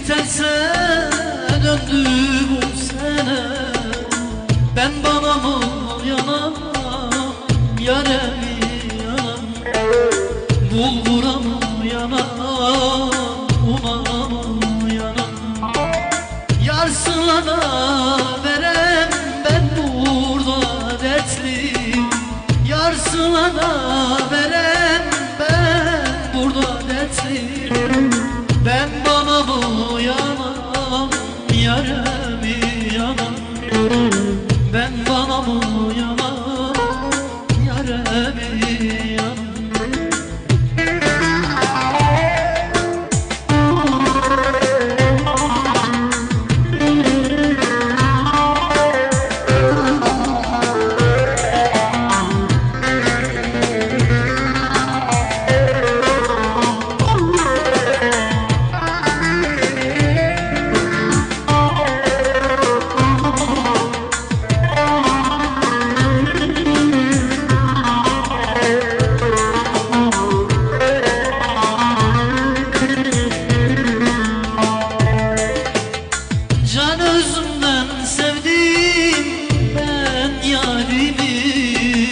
terse döndü bu sene. Ben bana mı yanam, yâre mi yanam? Bulgura mı yanam, una mı yanam? Yarsılana verem ben burada dertliyim. Yarsılana verem ben burada dertliyim. Ben bana mı yanam, yâre mi yanam? Ben bana mı yanam, yâre mi yanam? Can özümden sevdim ben yarimi.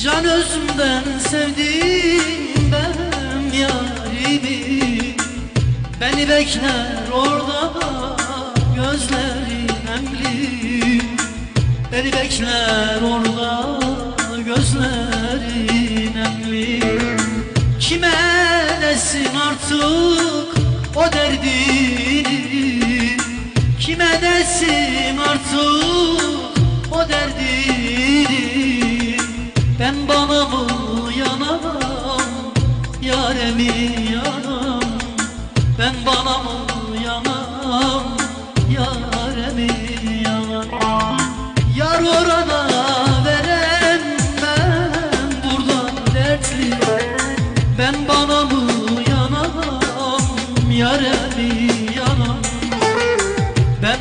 Can özümden sevdim ben yarimi. Beni bekler orada gözleri nemli. Beni bekler orada gözleri nemli. Kime desin artık o derdini? Kime desin artık o derdini? Ben bana mı yanam, yâre mi yanam? Ben bana mı yanam, yâre mi yanam? Yar orada verem ben burada dertli. Ben bana mı yanam, yâre mi yanam? Ben